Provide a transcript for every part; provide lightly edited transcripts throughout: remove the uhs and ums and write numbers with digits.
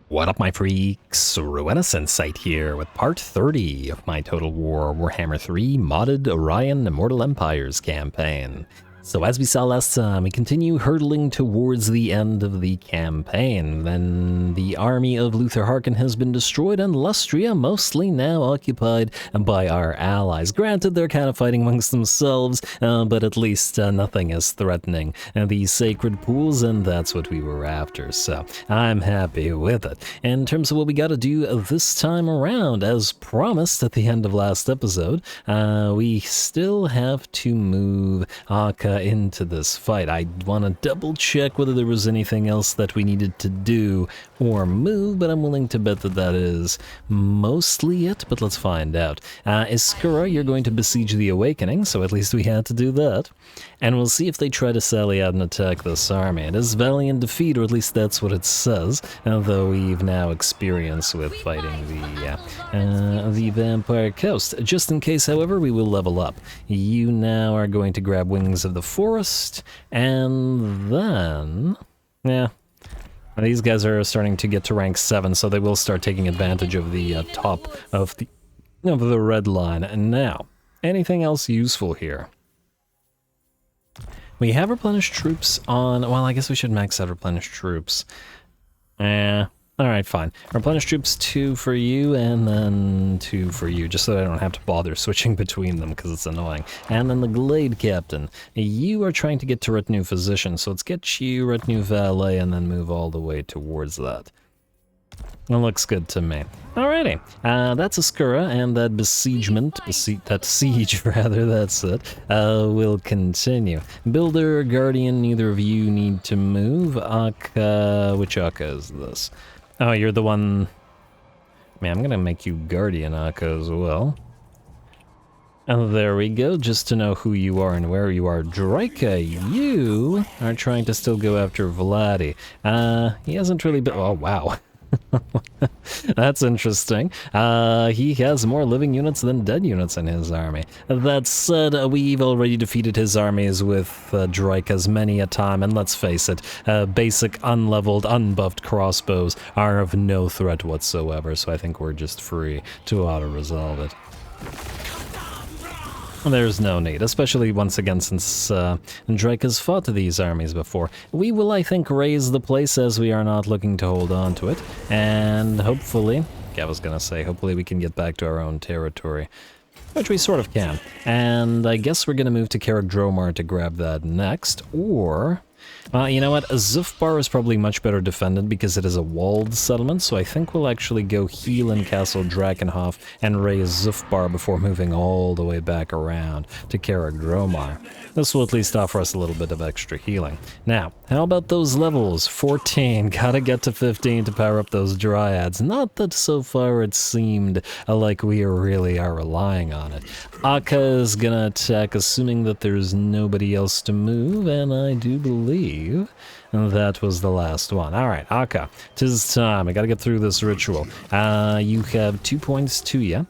What up, my freaks? RuinusInsight here with part 30 of my Total War Warhammer 3 modded Orion Immortal Empires campaign. So as we saw last time, we continue hurtling towards the end of the campaign. Then the army of Luther Harkin has been destroyed and Lustria mostly now occupied by our allies. Granted, they're kind of fighting amongst themselves, but at least nothing is threatening these sacred pools, and that's what we were after, so I'm happy with it. In terms of what we gotta do this time around, as promised at the end of last episode, we still have to move Akka into this fight. I want to double check whether there was anything else that we needed to do or move, but I'm willing to bet that that is mostly it, but let's find out. Iskura, you're going to besiege the Awakening, so at least we had to do that. And we'll see if they try to sally out and attack this army. It is valiant defeat, or at least that's what it says, although we've now experience with fighting the Vampire Coast. Just in case, however, we will level up. You now are going to grab Wings of the Forest, and then... yeah. These guys are starting to get to rank 7, so they will start taking advantage of the top of the red line. And now, anything else useful here? We have replenished troops on... well, I guess we should max out replenished troops. Alright, fine. Replenish troops 2 for you, and then 2 for you, just so that I don't have to bother switching between them, because it's annoying. And then the Glade Captain. You are trying to get to Retinue Physician, so let's get you Retinue Valet, and then move all the way towards that. It looks good to me. Alrighty, that's Iskura, and that that siege rather, that's it, will continue. Builder, Guardian, neither of you need to move. Akka, which Akka is this? Oh, you're the one... man, I'm gonna make you Guardian Akka as well. And there we go, just to know who you are and where you are. Draika, you are trying to still go after Vladi. He hasn't really been... oh, wow. That's interesting. He has more living units than dead units in his army. That said, we've already defeated his armies with Draika's many a time, and let's face it, basic unleveled, unbuffed crossbows are of no threat whatsoever, so I think we're just free to auto-resolve it. There's no need, especially once again since Drake has fought these armies before. We will, I think, raise the place as we are not looking to hold on to it, and hopefully, I was gonna say, hopefully we can get back to our own territory, which we sort of can. And I guess we're gonna move to Karak Dromar to grab that next, or... you know what, Zufbar is probably much better defended because it is a walled settlement, so I think we'll actually go heal in Castle Drakenhof and raise Zufbar before moving all the way back around to Karak Dromar. This will at least offer us a little bit of extra healing. Now, how about those levels? 14, gotta get to 15 to power up those Dryads. Not that so far it seemed like we really are relying on it. Akka is gonna attack, assuming that there's nobody else to move, and I do believe that was the last one. Alright, Akka, 'tis time. I gotta get through this ritual. You have 2 points to you.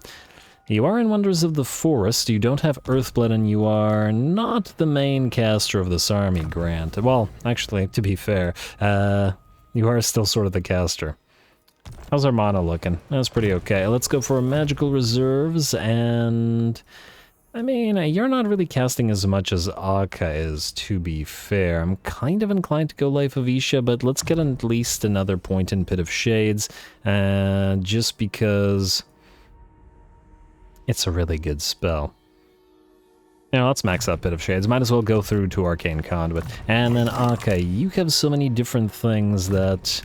You are in Wonders of the Forest, you don't have Earthblood, and you are not the main caster of this army, Grant. Well, actually, to be fair, you are still sort of the caster. How's our mana looking? That's pretty okay. Let's go for magical reserves, and... I mean, you're not really casting as much as Akka is, to be fair. I'm kind of inclined to go Life of Isha, but let's get at least another point in Pit of Shades, just because it's a really good spell. You know, let's max out Pit of Shades. Might as well go through to Arcane Conduit. And then Akka, you have so many different things that...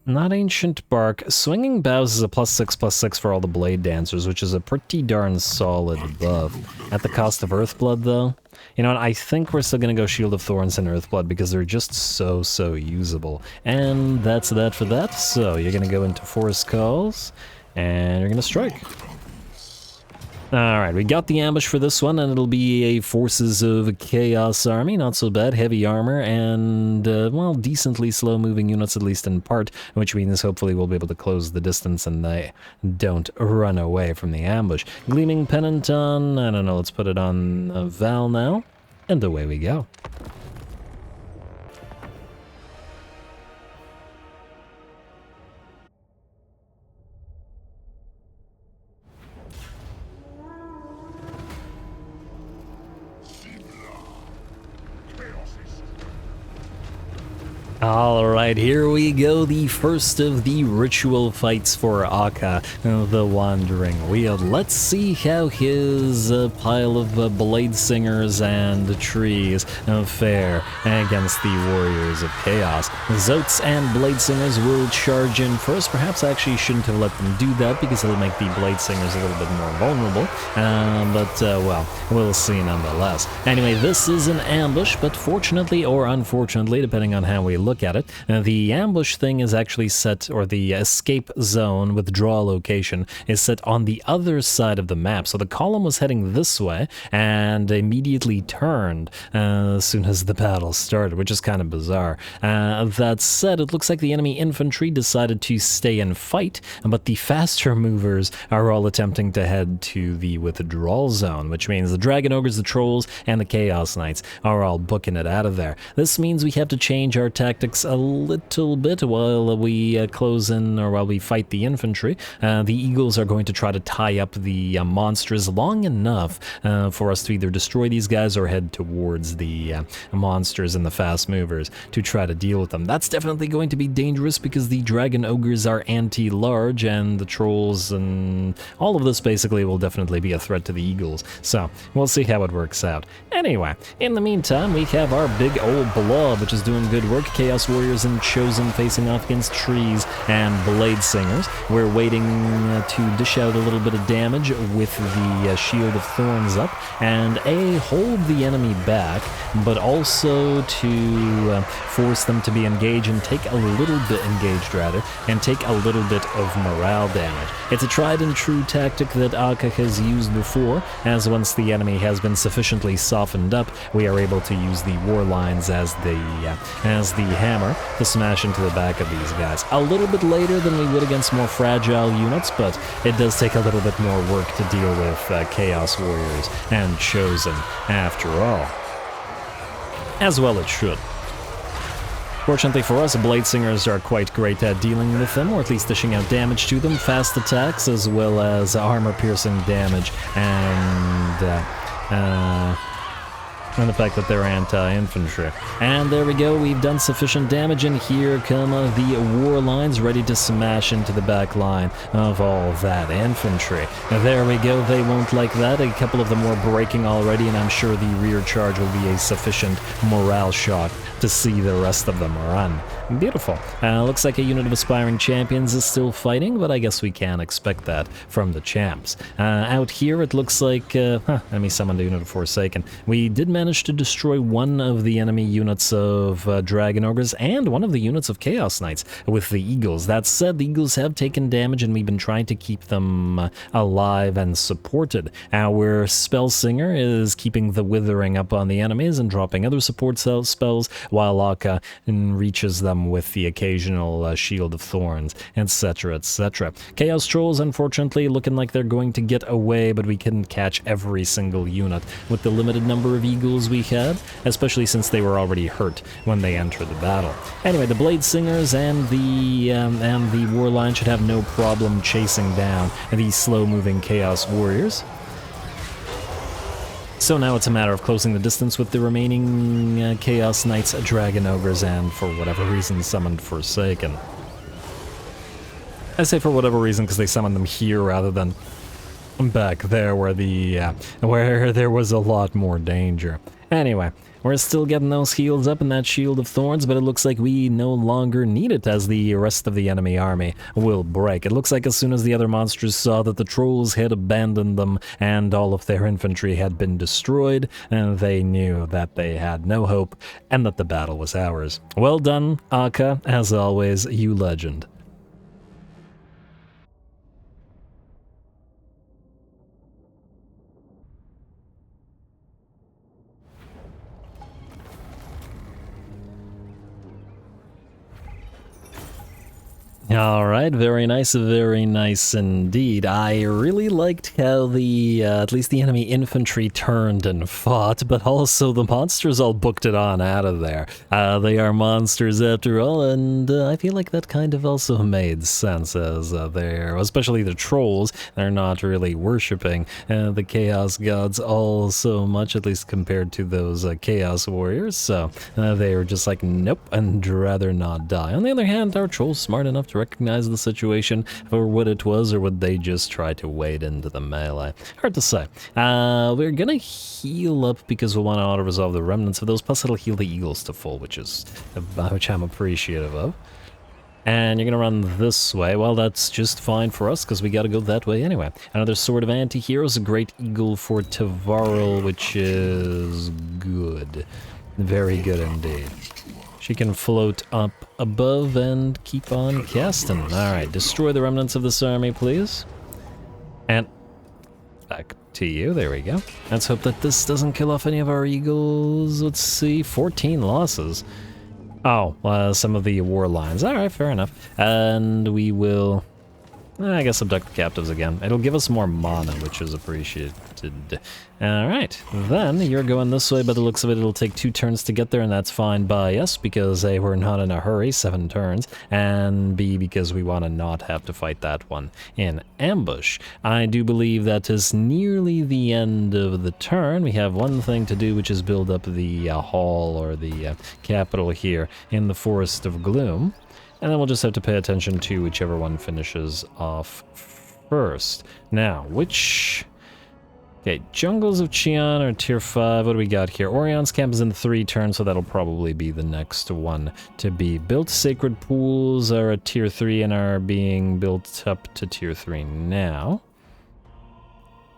Not Ancient Bark. Swinging Boughs is a +6/+6 for all the Blade Dancers, which is a pretty darn solid buff. At the cost of Earthblood, though. You know what, I think we're still gonna go Shield of Thorns and Earthblood because they're just so usable. And that's that for that. So, you're gonna go into Forest Calls, and you're gonna strike. Alright, we got the ambush for this one, and it'll be a Forces of Chaos army, not so bad, heavy armor, and, well, decently slow-moving units, at least in part, which means hopefully we'll be able to close the distance and they don't run away from the ambush. Gleaming Pennant on, I don't know, let's put it on Val now, and away we go. Alright, here we go, the first of the ritual fights for Akka, the Wandering Wield. Let's see how his pile of blade singers and trees fare against the warriors of chaos. Zotes and blade singers will charge in first. Perhaps I actually shouldn't have let them do that because it'll make the blade singers a little bit more vulnerable, well, we'll see nonetheless. Anyway, this is an ambush, but fortunately or unfortunately, depending on how we look at it, the ambush thing is actually set, or the escape zone withdraw location is set on the other side of the map. So the column was heading this way and immediately turned as soon as the battle started, which is kind of bizarre. That said, it looks like the enemy infantry decided to stay and fight, but the faster movers are all attempting to head to the withdrawal zone, which means the dragon ogres, the trolls, and the chaos knights are all booking it out of there. This means we have to change our tactics a little bit while we close in, or while we fight the infantry. The eagles are going to try to tie up the monsters long enough for us to either destroy these guys or head towards the monsters and the fast movers to try to deal with them. That's definitely going to be dangerous because the dragon ogres are anti-large, and the trolls and all of this basically will definitely be a threat to the eagles. So we'll see how it works out. Anyway, in the meantime, we have our big old blob, which is doing good work. Chaos warriors and chosen facing off against trees and blade singers. We're waiting to dish out a little bit of damage with the shield of thorns up and hold the enemy back, but also to force them to be engaged and take a little bit and take a little bit of morale damage. It's a tried and true tactic that Akka has used before, as once the enemy has been sufficiently softened up, we are able to use the war lines as the hammer to smash into the back of these guys. A little bit later than we would against more fragile units, but it does take a little bit more work to deal with Chaos Warriors and Chosen after all. As well it should. Fortunately for us, Blade Singers are quite great at dealing with them, or at least dishing out damage to them, fast attacks as well as armor-piercing damage, and the fact that they're anti-infantry. And there we go, we've done sufficient damage, and here come the war lines ready to smash into the back line of all that infantry. There we go, they won't like that. A couple of them were breaking already, and I'm sure the rear charge will be a sufficient morale shock to see the rest of them run. Beautiful. Looks like a unit of aspiring champions is still fighting, but I guess we can expect that from the champs. Out here, it looks like... enemy summoned a unit of Forsaken. We did manage to destroy one of the enemy units of Dragon Ogres and one of the units of Chaos Knights with the Eagles. That said, the Eagles have taken damage, and we've been trying to keep them alive and supported. Our Spell Singer is keeping the Withering up on the enemies and dropping other support spells, while Akka reaches them with the occasional Shield of Thorns, etc., etc. Chaos Trolls, unfortunately, looking like they're going to get away, but we couldn't catch every single unit with the limited number of Eagles we had, especially since they were already hurt when they entered the battle. Anyway, the Blade Singers and the Warline should have no problem chasing down these slow-moving Chaos Warriors. So now it's a matter of closing the distance with the remaining Chaos Knights, Dragon Ogres, and for whatever reason summoned Forsaken. I say for whatever reason because they summoned them here rather than back there where where there was a lot more danger. Anyway, we're still getting those heals up in that Shield of Thorns, but it looks like we no longer need it as the rest of the enemy army will break. It looks like as soon as the other monsters saw that the trolls had abandoned them and all of their infantry had been destroyed, they knew that they had no hope and that the battle was ours. Well done, Akka, as always, you legend. All right, very nice indeed. I really liked how the, at least the enemy infantry turned and fought, but also the monsters all booked it on out of there. They are monsters after all, and I feel like that kind of also made sense as they're, especially the trolls, they're not really worshipping the chaos gods all so much, at least compared to those chaos warriors, so they were just like, nope, and rather not die. On the other hand, our trolls smart enough to recognize the situation for what it was, or would they just try to wade into the melee? Hard to say. We're gonna heal up because we want to auto-resolve the remnants of those, plus it'll heal the eagles to full, which I'm appreciative of. And you're gonna run this way. Well, that's just fine for us, because we gotta go that way anyway. Another Sword of Anti-Heroes, a Great Eagle for Tavarl, which is good. Very good indeed. She can float up above and keep on casting. Alright, destroy the remnants of this army, please. And back to you, there we go. Let's hope that this doesn't kill off any of our eagles. Let's see, 14 losses. Oh, some of the war lines. Alright, fair enough. And we will, I guess, abduct the captives again. It'll give us more mana, which is appreciated. Alright, then you're going this way. By the looks of it, it'll take 2 turns to get there, and that's fine by us, because A, we're not in a hurry, 7 turns, and B, because we want to not have to fight that one in ambush. I do believe that is nearly the end of the turn. We have one thing to do, which is build up the hall, or the capital here in the Forest of Gloom. And then we'll just have to pay attention to whichever one finishes off first. Now, which... Okay, Jungles of Qian are tier 5. What do we got here? Orion's camp is in 3 turns, so that'll probably be the next one to be built. Sacred Pools are at tier 3 and are being built up to tier 3 now.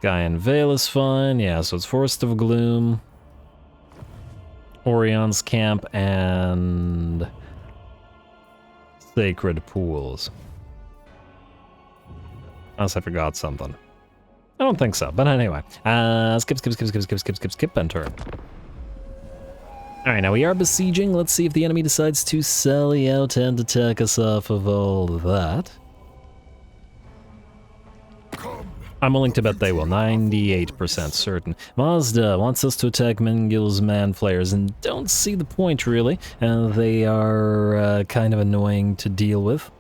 Gaian Vale is fine. Yeah, so it's Forest of Gloom, Orion's camp, and Sacred Pools. Unless I forgot something. I don't think so, but anyway. Skip, and turn. Alright, now we are besieging. Let's see if the enemy decides to sally out and attack us off of all that. I'm willing to bet they will. 98% certain. Mazda wants us to attack Mengil's Manflayers, and don't see the point, really. They are kind of annoying to deal with.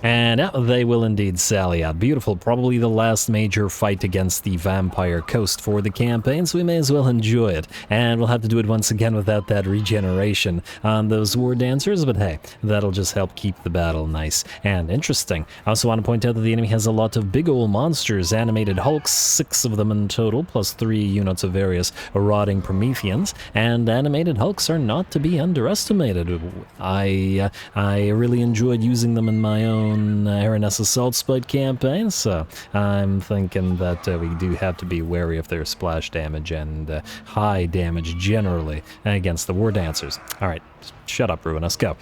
And yeah, they will indeed sally out. Beautiful. Probably the last major fight against the Vampire Coast for the campaign, so we may as well enjoy it. And we'll have to do it once again without that regeneration on those War Dancers, but hey, that'll just help keep the battle nice and interesting. I also want to point out that the enemy has a lot of big ol' monsters, animated Hulks, 6 of them in total, plus 3 units of various rotting Prometheans, and animated Hulks are not to be underestimated. I really enjoyed using them in my own Ruinous Assault Spite campaign, so I'm thinking that we do have to be wary of their splash damage and high damage generally against the War Dancers. Alright, shut up, Ruinous, go.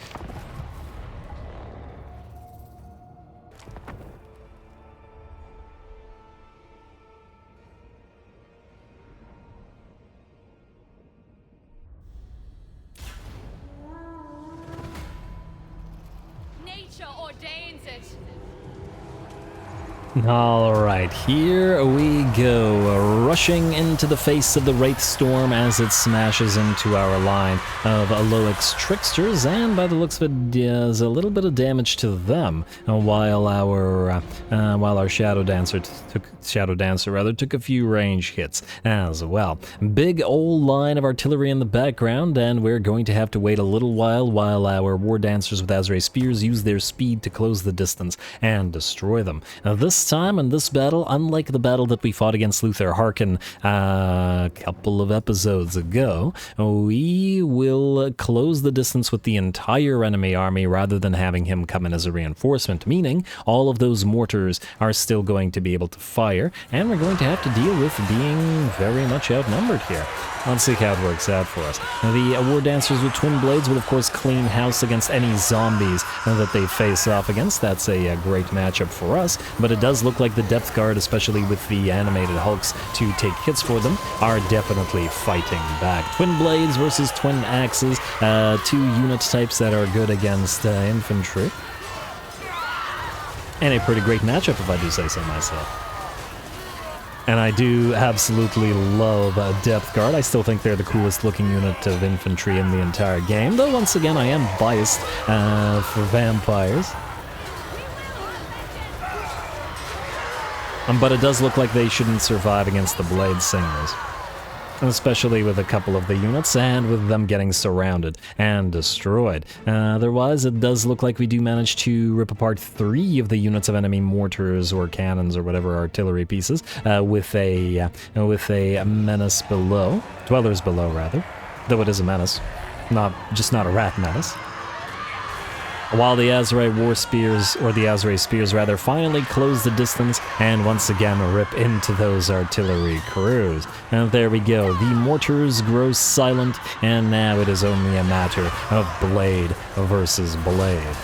Alright, here we go, rushing into the face of the Wraith Storm as it smashes into our line of Aloix Tricksters, and by the looks of it, does a little bit of damage to them, while our Shadow Dancer took a few range hits as well. Big old line of artillery in the background, and we're going to have to wait a little while our War Dancers with Azray Spears use their speed to close the distance and destroy them. Now, this time in this battle, unlike the battle that we fought against Luther Harkin a couple of episodes ago, we will close the distance with the entire enemy army rather than having him come in as a reinforcement, meaning all of those mortars are still going to be able to fire, and we're going to have to deal with being very much outnumbered here. Let's see how it works out for us. Now, the War Dancers with Twin Blades will, of course, clean house against any zombies that they face off against. That's a great matchup for us, but it does look like the Depth Guard, especially with the animated Hulks to take hits for them, are definitely fighting back. Twin Blades versus Twin Axes, two unit types that are good against infantry. And a pretty great matchup, if I do say so myself. And I do absolutely love Depth Guard. I still think they're the coolest looking unit of infantry in the entire game, though once again I am biased for vampires. But it does look like they shouldn't survive against the Blade Singers. Especially with a couple of the units, and with them getting surrounded and destroyed. Otherwise, it does look like we do manage to rip apart 3 of the units of enemy mortars or cannons or whatever artillery pieces with a menace below, dwellers below rather, though it is a menace, not a rat menace. While the Azrai War Spears, or the Azrai Spears rather, finally close the distance and once again rip into those artillery crews. And there we go, the mortars grow silent, and now it is only a matter of blade versus blade.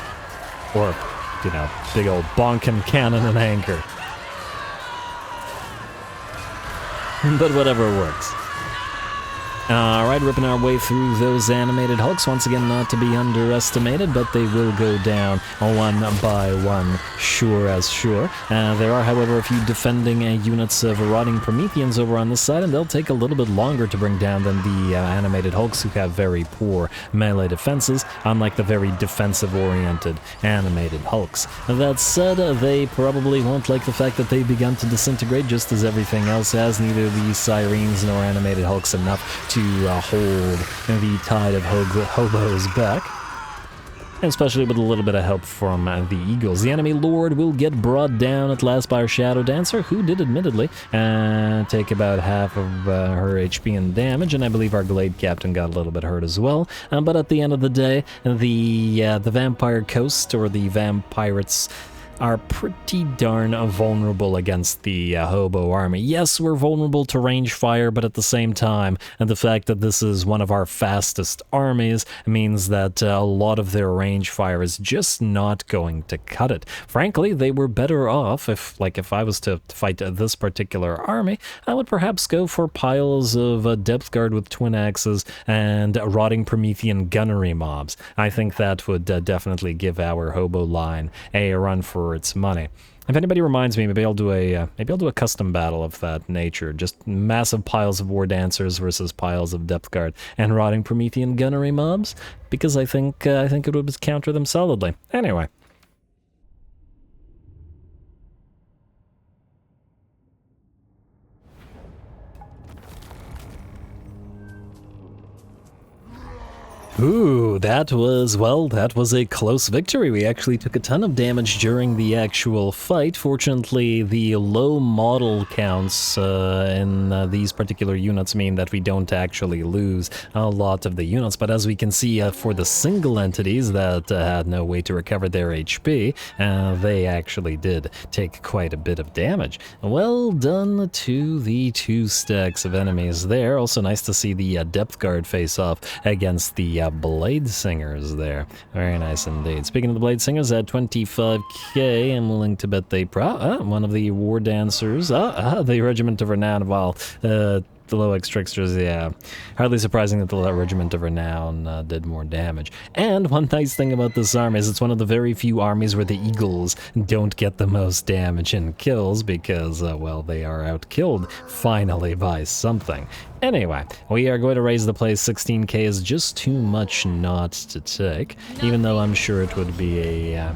Or, you know, big old bonkin' cannon and anchor. But whatever works. Alright, ripping our way through those animated Hulks, once again not to be underestimated, but they will go down one by one, sure as sure. There are, however, a few defending units of Rotting Prometheans over on this side, and they'll take a little bit longer to bring down than the animated Hulks, who have very poor melee defenses, unlike the very defensive-oriented animated Hulks. That said, they probably won't like the fact that they've begun to disintegrate just as everything else has. Neither the Sirens nor animated Hulks enough to hold the tide of hobos back, especially with a little bit of help from the Eagles. The enemy Lord will get brought down at last by our Shadow Dancer, who did admittedly take about half of her HP and damage, and I believe our Glade Captain got a little bit hurt as well. But at the end of the day, the Vampire Coast, or the Vampirates, are pretty darn vulnerable against the hobo army. Yes, we're vulnerable to range fire, but at the same time, and the fact that this is one of our fastest armies means that a lot of their range fire is just not going to cut it. Frankly, they were better off if I was to fight this particular army, I would perhaps go for piles of Depth Guard with Twin Axes and Rotting Promethean gunnery mobs. I think that would definitely give our hobo line a run for its money. If anybody reminds me, maybe I'll do a custom battle of that nature. Just massive piles of War Dancers versus piles of Depth Guard and Rotting Promethean gunnery mobs, because I think it would counter them solidly. Anyway. Ooh, that was a close victory. We actually took a ton of damage during the actual fight. Fortunately, the low model counts in these particular units mean that we don't actually lose a lot of the units. But as we can see, for the single entities that had no way to recover their HP, they actually did take quite a bit of damage. Well done to the 2 stacks of enemies there. Also nice to see the Depth Guard face off against the Blade Singers there. Very nice indeed. Speaking of the Blade Singers, at 25k, I'm willing to bet they one of the War Dancers, the Regiment of Renown, while the low X Tricksters, yeah. Hardly surprising that the Regiment of Renown did more damage. And one nice thing about this army is it's one of the very few armies where the Eagles don't get the most damage and kills because, well, they are outkilled finally by something. Anyway, we are going to raise the place. 16k is just too much not to take, even though I'm sure it would be a...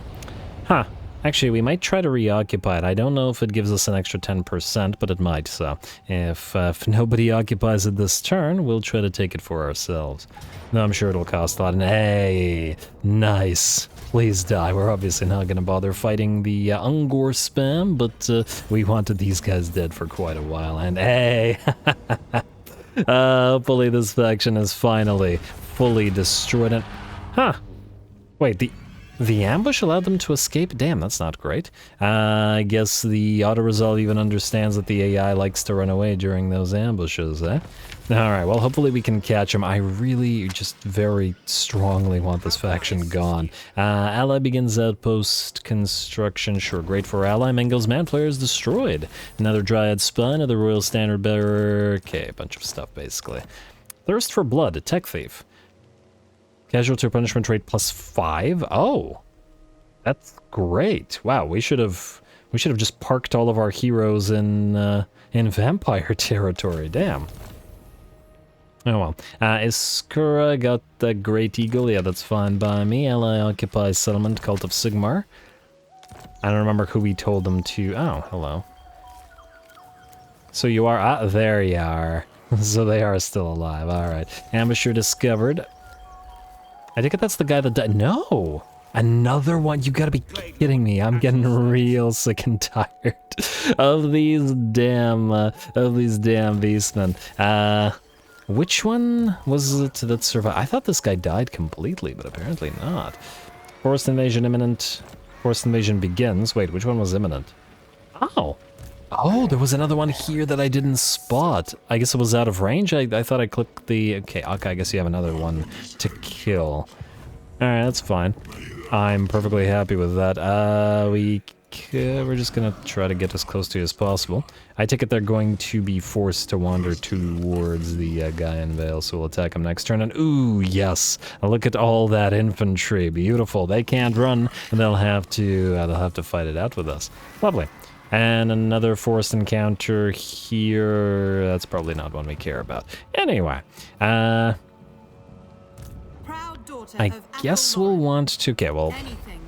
Actually, we might try to reoccupy it. I don't know if it gives us an extra 10%, but it might, so if nobody occupies it this turn, we'll try to take it for ourselves. No, I'm sure it'll cost a lot. And hey, nice. Please die. We're obviously not going to bother fighting the Ungor spam, but we wanted these guys dead for quite a while. And hey, hopefully this faction is finally fully destroyed. And, wait, The ambush allowed them to escape? Damn, that's not great. I guess the auto-resolve even understands that the AI likes to run away during those ambushes, eh? Alright, well, hopefully we can catch him. I really just very strongly want this faction gone. Ally begins outpost construction. Sure, great for ally. Mango's man player is destroyed. Another Dryad spy, another Royal Standard Bearer. Okay, a bunch of stuff, basically. Thirst for blood, a tech thief. Casualty punishment rate +5. Oh, that's great. Wow, we should have just parked all of our heroes in vampire territory. Damn. Oh well. Iskura got the Great Eagle. Yeah, that's fine by me. Ally occupies settlement, Cult of Sigmar. I don't remember who we told them to. Oh, hello. So you are. Ah, there you are. So they are still alive. All right. Ambusher discovered. I think that's the guy that died. No! Another one? You gotta be kidding me. I'm getting real sick and tired of these damn beastmen. Which one was it that survived? I thought this guy died completely, but apparently not. Forest invasion imminent. Forest invasion begins. Wait, which one was imminent? Oh! Oh, there was another one here that I didn't spot. I guess it was out of range. I thought I clicked the... Okay, I guess you have another one to kill. Alright, that's fine. I'm perfectly happy with that. We're just gonna try to get as close to you as possible. I take it they're going to be forced to wander towards the guy in Veil, so we'll attack him next turn. And ooh, yes! Look at all that infantry. Beautiful. They can't run, and they'll have to fight it out with us. Lovely. And another forest encounter here. That's probably not one we care about. Anyway, I guess we'll want to... Okay, well,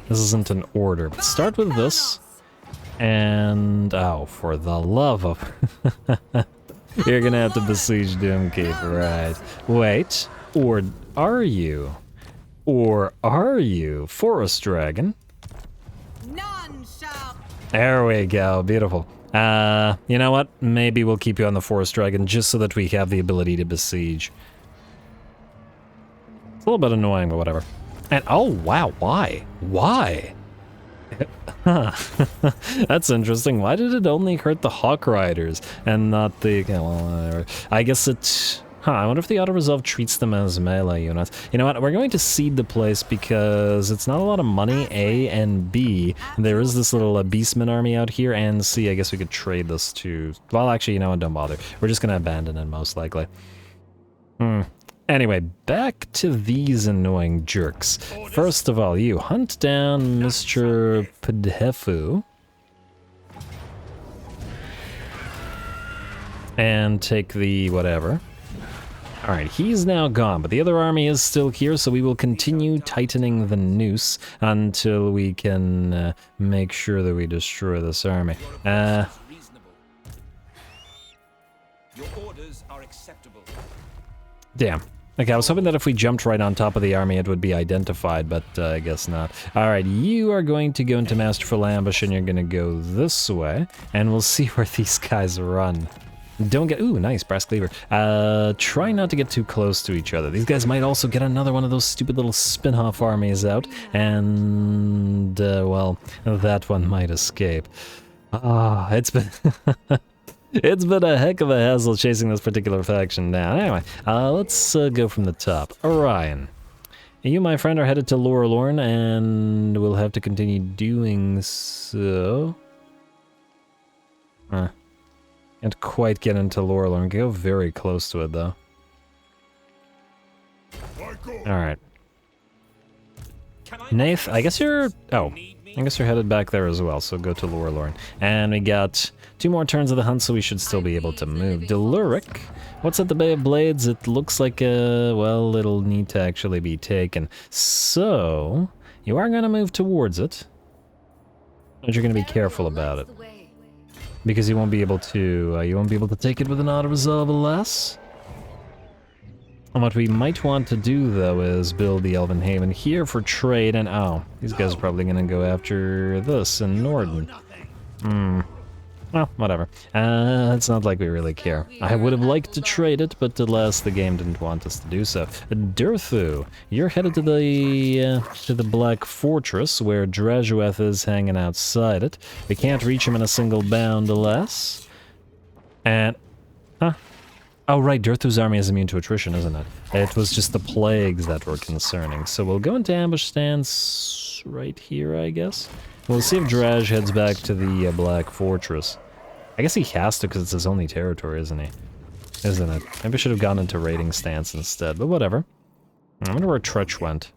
this isn't an order, but start with this. And... Oh, for the love of... You're gonna have to besiege Doomkeep, right? Wait, or are you? Or are you? Forest Dragon? None shall... There we go, beautiful. You know what? Maybe we'll keep you on the Forest Dragon just so that we have the ability to besiege. It's a little bit annoying, but whatever. And oh wow, why? Why? That's interesting. Why did it only hurt the Hawk Riders and not the... Okay, well, whatever. I guess it... I wonder if the auto-resolve treats them as melee units. You know what, we're going to seed the place because it's not a lot of money, A, and B, there is this little Beastman army out here, and C, I guess we could trade this to... Well, actually, you know what, don't bother. We're just gonna abandon it, most likely. Anyway, back to these annoying jerks. First of all, you hunt down Mr. Pdhefu. And take the whatever. Alright, he's now gone, but the other army is still here, so we will continue tightening the noose until we can make sure that we destroy this army. Your orders are acceptable. Damn. Okay, I was hoping that if we jumped right on top of the army, it would be identified, but I guess not. Alright, you are going to go into Masterful Ambush, and you're going to go this way, and we'll see where these guys run. Don't get... Ooh, nice, Brass Cleaver. Try not to get too close to each other. These guys might also get another one of those stupid little spin-off armies out, and, well, that one might escape. It's been... It's been a heck of a hassle chasing this particular faction down. Anyway, let's go from the top. Orion. You, my friend, are headed to Athel Loren, and we'll have to continue doing so. Can't quite get into Athel Loren. Go very close to it, though. Alright. Nath, I guess you're... Oh, I guess you're headed back there as well, so go to Athel Loren. And we got 2 more turns of the hunt, so we should still be able to move. Deluric, what's at the Bay of Blades? It looks like, well, it'll need to actually be taken. So, you are going to move towards it, but you're going to be careful about it. Because you won't be able to take it with an auto-resolve less. And what we might want to do, though, is build the Elven Haven here for trade, and oh, these guys are probably going to go after this in Norden. Well, whatever. It's not like we really care. I would have liked to trade it, but alas, the game didn't want us to do so. Durthu, you're headed to the Black Fortress, where Drajueth is hanging outside it. We can't reach him in a single bound, alas. And... huh? Oh, right, Durthu's army is immune to attrition, isn't it? It was just the plagues that were concerning. So we'll go into ambush stance right here, I guess. We'll see if Draj heads back to the Black Fortress. I guess he has to because it's his only territory, isn't he? Isn't it? Maybe I should have gone into raiding stance instead, but whatever. I wonder where Trutch went.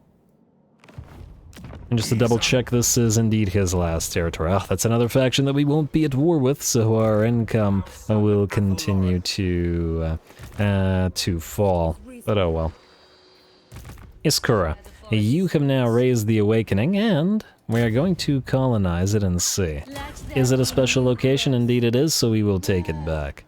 And just to double check, this is indeed his last territory. Oh, that's another faction that we won't be at war with, so our income will continue to fall. But oh well. Iskura, you have now raised the Awakening, and we are going to colonize it and see. Is it a special location? Indeed it is, so we will take it back.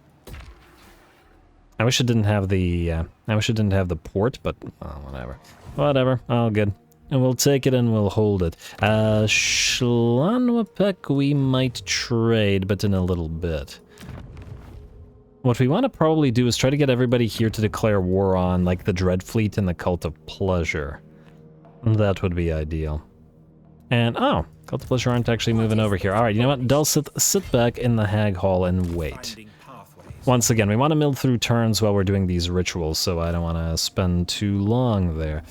I wish it didn't have the port, but whatever. Whatever, all good. And we'll take it and we'll hold it. Schlanwapek we might trade, but in a little bit. What we want to probably do is try to get everybody here to declare war on, like, the Dreadfleet and the Cult of Pleasure. That would be ideal. And, oh, Cult of Pleasure aren't actually moving over here. Alright, you know what? Dulcith, sit back in the Hag Hall and wait. Once again, we want to mill through turns while we're doing these rituals, so I don't want to spend too long there.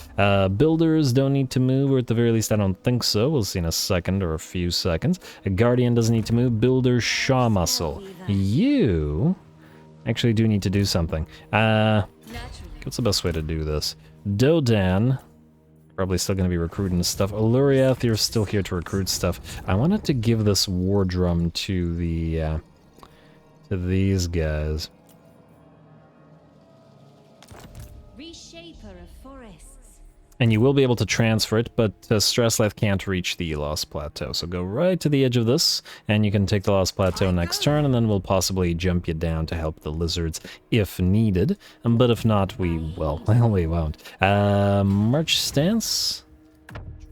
Builders don't need to move, or at the very least I don't think so. We'll see in a second or a few seconds. A Guardian doesn't need to move. Builder Shaw Muscle. You actually do need to do something. What's the best way to do this? Dodan, probably still going to be recruiting stuff. Oluriath, you're still here to recruit stuff. I wanted to give this war drum to the... to these guys. Reshaper of forests. And you will be able to transfer it, but Stressleth can't reach the Lost Plateau. So go right to the edge of this, and you can take the Lost Plateau next turn, and then we'll possibly jump you down to help the lizards if needed. But if not, we won't. March stance.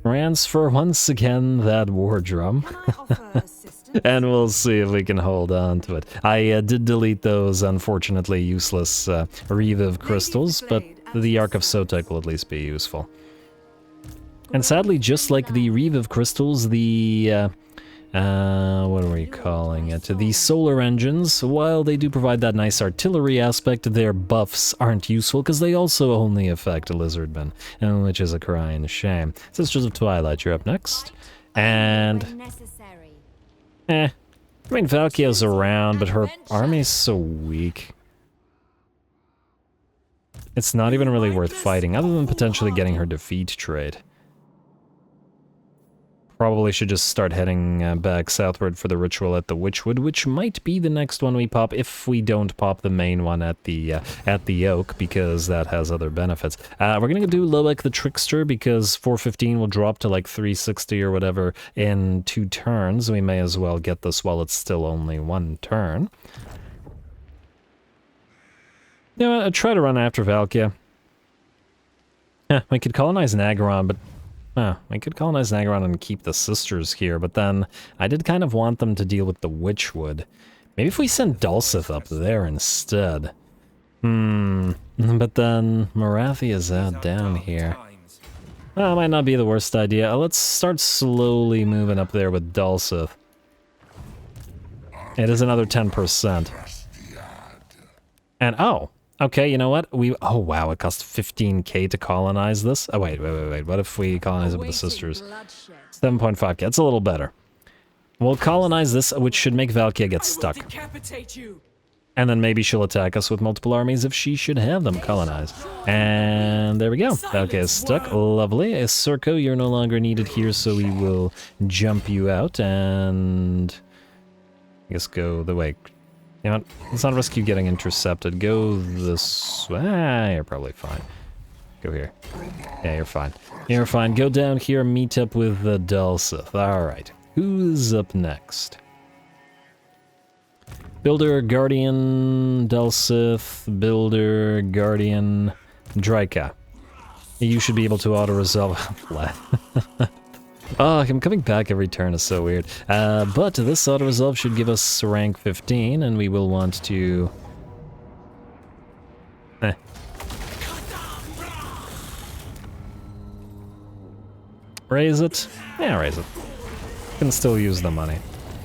Transfer once again that war drum. And we'll see if we can hold on to it. I did delete those unfortunately useless Reviv crystals, but the Ark of Sotek will at least be useful. And sadly, just like the Reviv crystals, the what are we calling it? The solar engines, while they do provide that nice artillery aspect, their buffs aren't useful because they also only affect lizardmen, which is a crying shame. Sisters of Twilight, you're up next. And I mean, Valkia's around, but her army's so weak. It's not even really worth fighting, other than potentially getting her defeat trade. Probably should just start heading back southward for the ritual at the Witchwood, which might be the next one we pop if we don't pop the main one at the Oak, because that has other benefits. We're gonna do Loek the Trickster because 415 will drop to like 360 or whatever in 2 turns. We may as well get this while it's still only 1 turn. You know what, I'll try to run after Valkia. We could colonize Nagaron, but we could colonize Nagaron and keep the sisters here, but then I did kind of want them to deal with the Witchwood. Maybe if we send Dulcith up there instead. But then Marathi is out down here. That might not be the worst idea. Let's start slowly moving up there with Dulcith. It is another 10%. And oh! Okay, you know what? Oh wow, it cost 15k to colonize this? Oh wait. What if we colonize it with the sisters? 7.5k, that's a little better. We'll colonize this, which should make Valkia get stuck. And then maybe she'll attack us with multiple armies if she should have them colonized. And there we go. Valkia is stuck. Lovely. Circo, you're no longer needed here, so we will jump you out and I guess go the way. You know what? Let's not risk you getting intercepted. Go this way. You're probably fine. Go here. Yeah, you're fine. You're fine. Go down here, meet up with the Dulcith. Alright. Who's up next? Builder, Guardian, Dulcith, Builder, Guardian, Draika. You should be able to auto-resolve. Oh, him coming back every turn is so weird. But this auto-resolve should give us rank 15, and we will want to... Raise it? Yeah, raise it. Can still use the money.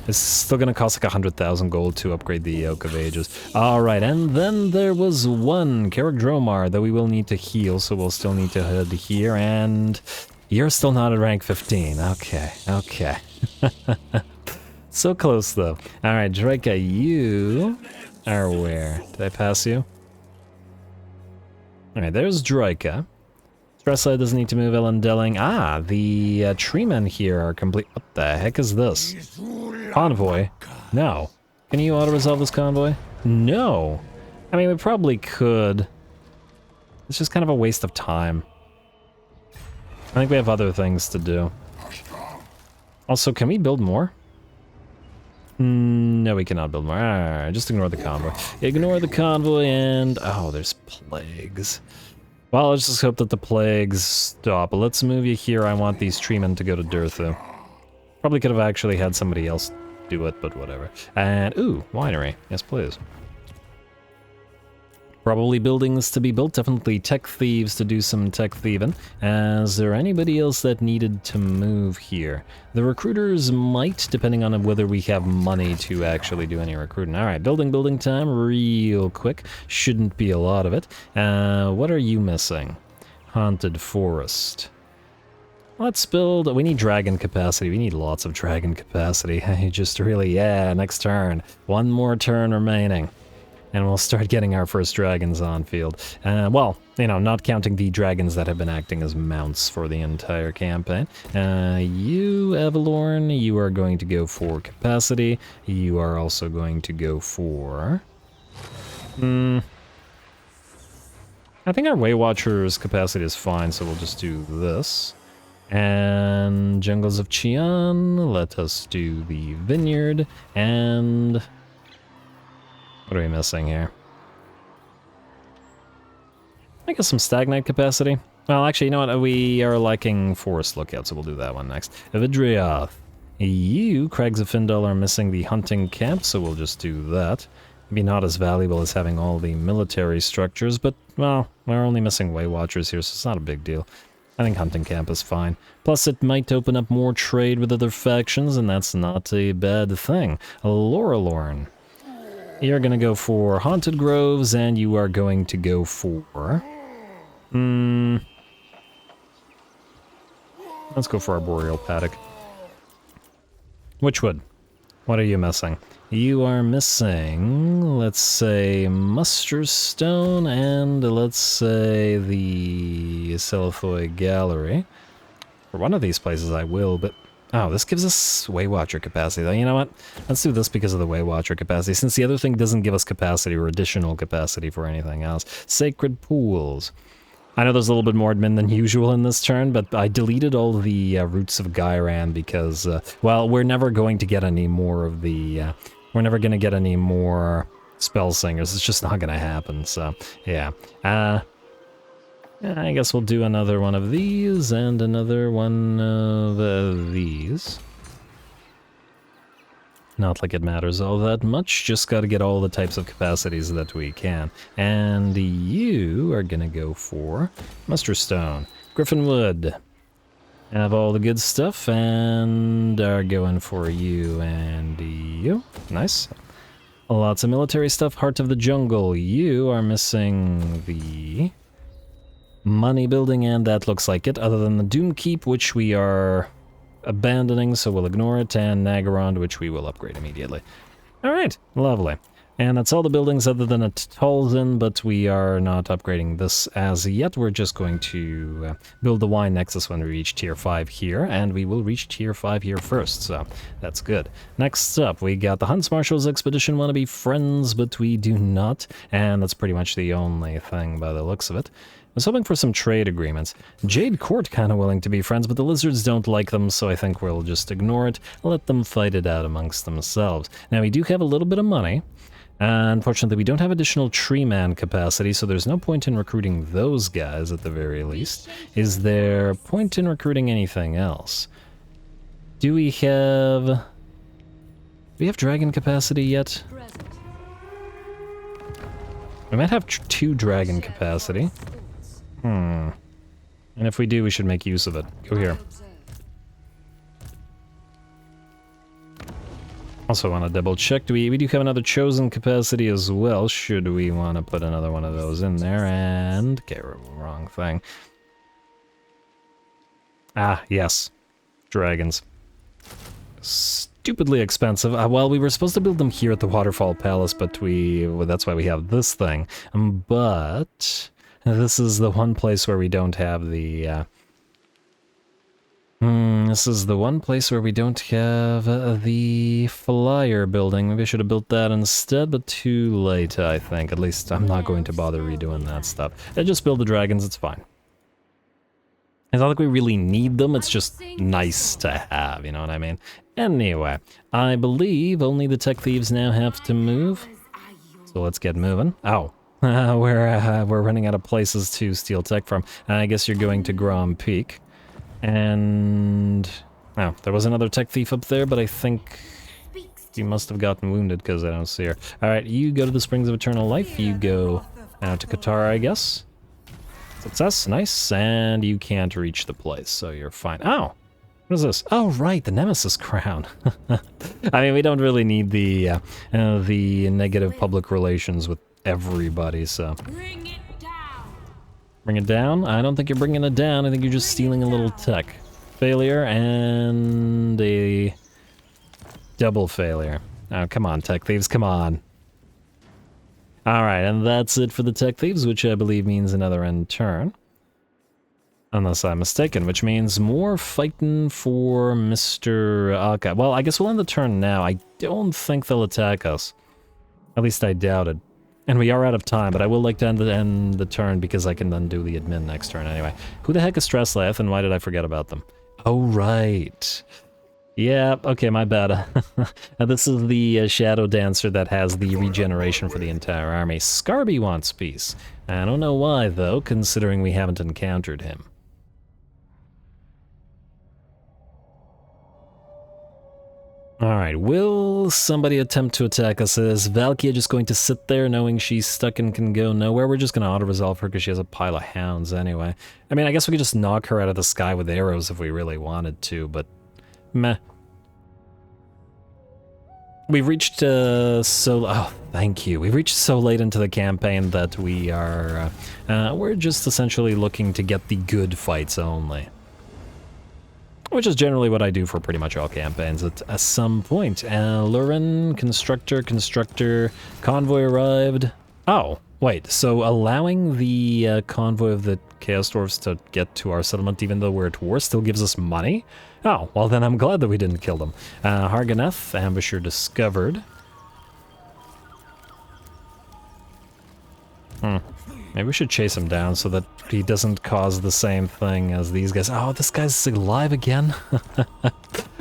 It's still gonna cost like 100,000 gold to upgrade the Oak of Ages. Alright, and then there was one, Karak that we will need to heal, so we'll still need to head here, and you're still not at rank 15. Okay, okay. So close, though. Alright, Draca, you are where? Did I pass you? Alright, there's Draca. Stressa doesn't need to move Elendelling. Ah, the tree men here are complete. What the heck is this? Convoy? No. Can you auto-resolve this convoy? No. I mean, we probably could. It's just kind of a waste of time. I think we have other things to do. Also, can we build more? No, we cannot build more. Alright, just ignore the convoy. Ignore the convoy and... Oh, there's plagues. Well, let's just hope that the plagues stop. But let's move you here. I want these treemen to go to Durthu. Probably could have actually had somebody else do it, but whatever. And, ooh, winery. Yes, please. Probably buildings to be built. Definitely tech thieves to do some tech thieving. Is there anybody else that needed to move here? The recruiters might, depending on whether we have money to actually do any recruiting. Alright, building time real quick. Shouldn't be a lot of it. What are you missing? Haunted Forest. Let's build... We need dragon capacity. We need lots of dragon capacity. Just really, yeah, next turn. One more turn remaining. And we'll start getting our first dragons on field. Well, you know, not counting the dragons that have been acting as mounts for the entire campaign. You, Athel Loren, you are going to go for capacity. You are also going to go for... I think our Waywatcher's capacity is fine, so we'll just do this. And Jungles of Qian, let us do the Vineyard, and... What are we missing here? I guess some Stagnite capacity. Well, actually, you know what? We are liking Forest Lookout, so we'll do that one next. Vidriath. You, Crags of Findal, are missing the hunting camp, so we'll just do that. Maybe not as valuable as having all the military structures, but, well, we're only missing Waywatchers here, so it's not a big deal. I think hunting camp is fine. Plus, it might open up more trade with other factions, and that's not a bad thing. Lorelorn. You're gonna go for Haunted Groves, and you are going to go for... Let's go for Arboreal Paddock. Witchwood. What are you missing? You are missing, let's say, Muster Stone, and let's say the Selithoi Gallery. For one of these places I will, but... Oh, this gives us Waywatcher capacity, though. You know what? Let's do this because of the Waywatcher capacity, since the other thing doesn't give us capacity or additional capacity for anything else. Sacred Pools. I know there's a little bit more admin than usual in this turn, but I deleted all the Roots of Gyran because, well, we're never going to get any more of the... we're never going to get any more Spell Singers. It's just not going to happen, so, yeah. I guess we'll do another one of these, and another one of these. Not like it matters all that much, just gotta get all the types of capacities that we can. And you are gonna go for Muster Stone. Griffinwood. Have all the good stuff, and are going for you and you. Nice. Lots of military stuff. Heart of the Jungle. You are missing the... money building, and that looks like it, other than the Doomkeep, which we are abandoning, so we'll ignore it, and Nagarond, which we will upgrade immediately. Alright, lovely. And that's all the buildings other than a Talsyn, but we are not upgrading this as yet. We're just going to build the Wine Nexus when we reach Tier 5 here, and we will reach Tier 5 here first, so that's good. Next up, we got the Hunts Marshal's Expedition want to be friends, but we do not, and that's pretty much the only thing by the looks of it. I was hoping for some trade agreements. Jade Court kind of willing to be friends, but the lizards don't like them, so I think we'll just ignore it, let them fight it out amongst themselves. Now, we do have a little bit of money. Unfortunately, we don't have additional tree man capacity, so there's no point in recruiting those guys at the very least. Is there point in recruiting anything else? Do we have... Do we have dragon capacity yet? Present. We might have 2 dragon capacity. And if we do, we should make use of it. Go here. Also want to double check. We do have another chosen capacity as well. Should we want to put another one of those in there? And... okay, wrong thing. Ah, yes. Dragons. Stupidly expensive. Well, we were supposed to build them here at the Waterfall Palace, but well, that's why we have this thing. But this is the one place where we don't have the... this is the one place where we don't have the flyer building. Maybe I should have built that instead, but too late, I think. At least I'm not going to bother redoing that stuff. I just build the dragons, it's fine. It's not like we really need them, it's just nice to have, you know what I mean? Anyway, I believe only the tech thieves now have to move. So let's get moving. Oh, we're running out of places to steal tech from. I guess you're going to Grom Peak. And... oh, there was another tech thief up there, but I think she must have gotten wounded because I don't see her. Alright, you go to the Springs of Eternal Life. You go to Katara, I guess. Success, nice. And you can't reach the place, so you're fine. Oh! What is this? Oh, right, the Nemesis Crown. I mean, we don't really need the negative public relations with everybody, so... Bring it down. Bring it down? I don't think you're bringing it down. I think you're just stealing a little tech. Failure and a double failure. Oh, come on, tech thieves, come on. Alright, and that's it for the tech thieves, which I believe means another end turn. Unless I'm mistaken, which means more fighting for Mr. Aka. Well, I guess we'll end the turn now. I don't think they'll attack us. At least I doubt it. And we are out of time, but I will like to end the turn because I can then do the admin next turn anyway. Who the heck is Stresslath and why did I forget about them? Oh, right. Yeah, okay, my bad. This is the Shadow Dancer that has the regeneration for the entire army. Scarby wants peace. I don't know why, though, considering we haven't encountered him. Alright, will somebody attempt to attack us? Is Valkia just going to sit there knowing she's stuck and can go nowhere? We're just going to auto-resolve her because she has a pile of hounds anyway. I mean, I guess we could just knock her out of the sky with arrows if we really wanted to, but... meh. We've reached oh, thank you. We've reached so late into the campaign that we are... we're just essentially looking to get the good fights only. Which is generally what I do for pretty much all campaigns at some point. Loren, Constructor, Convoy arrived. Oh, wait, so allowing the convoy of the Chaos Dwarfs to get to our settlement even though we're at war still gives us money? Oh, well then I'm glad that we didn't kill them. Harganeth, Ambusher discovered. Maybe we should chase him down so that he doesn't cause the same thing as these guys. Oh, this guy's alive again?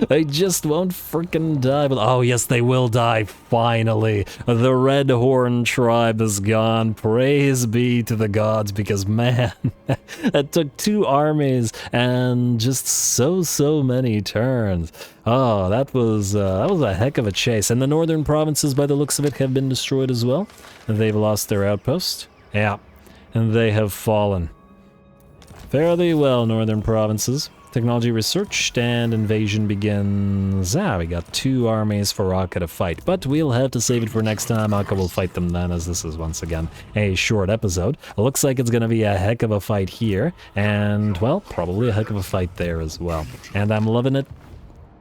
They just won't freaking die. But oh, yes, they will die, finally. The Red Horn tribe is gone. Praise be to the gods, because, man, that took 2 armies and just so many turns. Oh, that was a heck of a chase. And the northern provinces, by the looks of it, have been destroyed as well. They've lost their outpost. Yeah. And they have fallen. Fare thee well, northern provinces. Technology researched and invasion begins. Ah, we got 2 armies for Akka to fight, but we'll have to save it for next time. Akka will fight them then, as this is once again a short episode. It looks like it's gonna be a heck of a fight here, and, well, probably a heck of a fight there as well. And I'm loving it.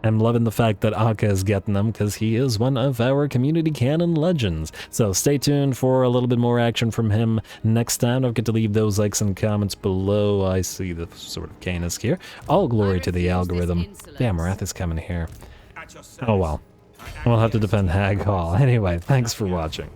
I'm loving the fact that Akka is getting them because he is one of our community canon legends. So stay tuned for a little bit more action from him next time. Don't forget to leave those likes and comments below. I see the sort of Canis here. All glory to the algorithm. Damn, Wrath is coming here. Oh well. We'll have to defend Hag Hall. Anyway, thanks for watching.